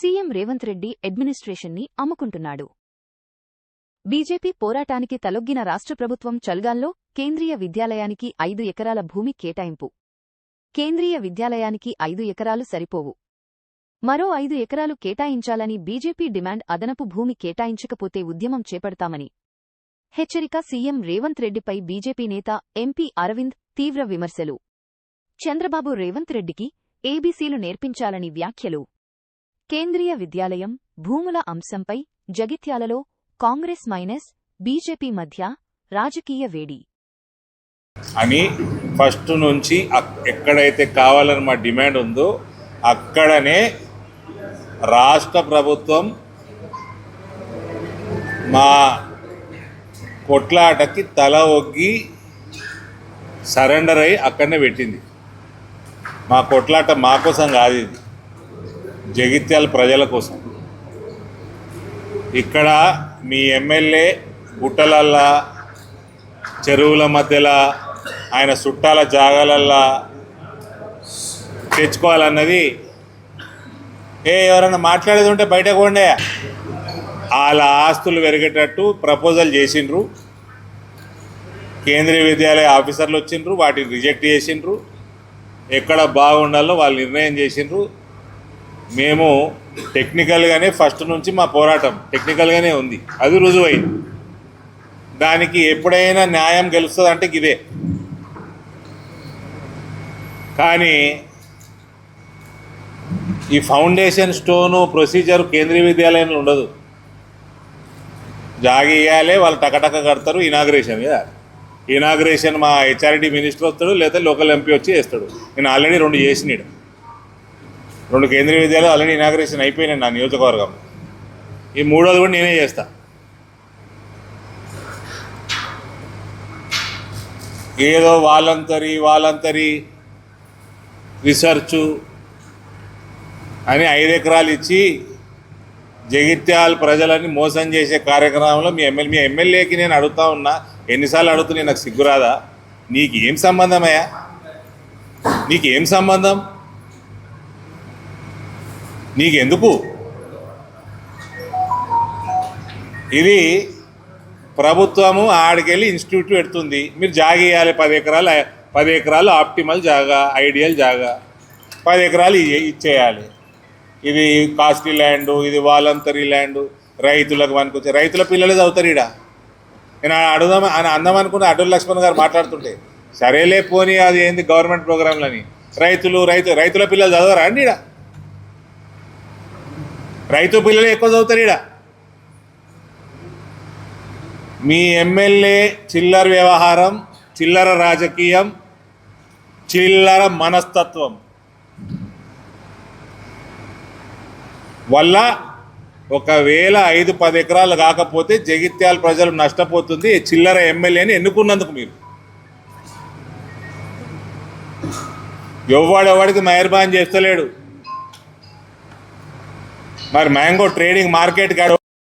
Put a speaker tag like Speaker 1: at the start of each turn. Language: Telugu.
Speaker 1: సీఎం రేవంత్ రెడ్డి అడ్మినిస్ట్రేషన్ని అమ్ముకుంటున్నాడు. బీజేపీ పోరాటానికి తలొగ్గిన రాష్ట్ర ప్రభుత్వం చల్గాల్లో కేంద్రీయ విద్యాలయానికి 5 ఎకరాల భూమి కేటాయింపు. కేంద్రీయ విద్యాలయానికి 5 ఎకరాలు సరిపోవు. మరో 5 ఎకరాలు కేటాయించాలని బీజేపీ డిమాండ్. అదనపు భూమి కేటాయించకపోతే ఉద్యమం చేపడతామని హెచ్చరిక. సీఎం రేవంత్ రెడ్డిపై బీజేపీ నేత ఎంపీ అరవింద్ తీవ్ర విమర్శలు. చంద్రబాబు రేవంత్ రెడ్డికి ఏబీసీలు నేర్పించాలని వ్యాఖ్యలు. కేంద్రీయ విద్యాలయం భూముల అంశంపై జగిత్యాలలో కాంగ్రెస్ మైనస్ బీజేపీ మధ్య రాజకీయ వేడి
Speaker 2: అని ఫస్ట్ నుంచి ఎక్కడైతే కావాలని మా డిమాండ్ ఉందో అక్కడనే రాష్ట్ర ప్రభుత్వం మా కొట్లాటకి తల ఒగ్గి సరెండర్ అయి అక్కడనే పెట్టింది. మా కొట్లాట మా కోసం కాదు, ఇది జగిత్యాల ప్రజల కోసం. ఇక్కడ మీ ఎమ్మెల్యే గుట్టలల్లా చెరువుల మధ్యలో ఆయన చుట్టాల జాగాలల్లా తెచ్చుకోవాలన్నది ఎవరైనా మాట్లాడేది ఉంటే బయటకు పోండే. వాళ్ళ ఆస్తులు పెరిగేటట్టు ప్రపోజల్ చేసిండ్రు. కేంద్రీయ విద్యాలయ ఆఫీసర్లు వచ్చిండ్రు, వాటిని రిజెక్ట్ చేసిండ్రు. ఎక్కడ బాగుండాలో వాళ్ళు నిర్ణయం చేసిండ్రు. మేము టెక్నికల్గానే ఫస్ట్ నుంచి మా పోరాటం టెక్నికల్గానే ఉంది, అది రుజువైంది. దానికి ఎప్పుడైనా న్యాయం గెలుస్తుందంటే ఇదే. కానీ ఈ ఫౌండేషన్ స్టోను ప్రొసీజర్ కేంద్రీయ విద్యాలయంలో ఉండదు. జాగి ఇవ్వాలి, వాళ్ళు టకటక కడతారు, ఇనాగ్రేషన్ కదా. ఇనాగ్రేషన్ మా హెచ్ఆర్డి మినిస్టర్ వస్తాడు, లేదా లోకల్ ఎంపీ వచ్చి వేస్తాడు. నేను ఆల్రెడీ 2 చేసినాడు. 2 కేంద్రీయ విద్యాలయాలు ఆల్రెడీ ఇనాగ్రేషన్ అయిపోయినాయి నా నియోజకవర్గం. ఈ 3వది కూడా నేనే చేస్తా. ఏదో వాలంతరీ రీసెర్చు అని 5 ఎకరాలు ఇచ్చి జగిత్యాల ప్రజలని మోసం చేసే కార్యక్రమంలో మీ ఎమ్మెల్యేకి నేను అడుగుతా ఉన్నా. ఎన్నిసార్లు అడుగుతున్నా, నాకు సిగ్గురాదా? నీకు ఏం సంబంధమయ్యా? నీకేం సంబంధం? నీకెందుకు? ఇది ప్రభుత్వము ఆడికెళ్ళి ఇన్స్టిట్యూట్ పెడుతుంది. మీరు జాగా ఇవ్వాలి 10 ఎకరాలు ఆప్టిమల్ జాగా, ఐడియల్ జాగా. 10 ఎకరాలు ఇచ్చేయాలి. ఇది కాస్ట్లీ ల్యాండు, ఇది వాలంటరీ ల్యాండు, రైతులకు పనికొచ్చే. రైతుల పిల్లలే చదువుతారు ఈడ. నేను అడుగుదాం అని అందామనుకున్న అటూరి లక్ష్మణ్ గారు మాట్లాడుతుంటే, సరేలే పోనీ అది ఏంది గవర్నమెంట్ ప్రోగ్రాంలని. రైతుల పిల్లలు చదవరా అండి ఈడ? రైతు పిల్లలు ఎక్కువ చదువుతారు ఈడ. మీ ఎమ్మెల్యే చిల్లర వ్యవహారం, చిల్లర రాజకీయం, చిల్లర మనస్తత్వం వల్ల ఒకవేళ 5-10 ఎకరాలు కాకపోతే జగిత్యాల ప్రజలు నష్టపోతుంది. చిల్లర ఎమ్మెల్యేని ఎన్నుకున్నందుకు మీరు ఎవడెవడికి మెహర్బాన్ చేస్తలేడు. మరి మ్యాంగో ట్రేడింగ్ మార్కెట్ కాడ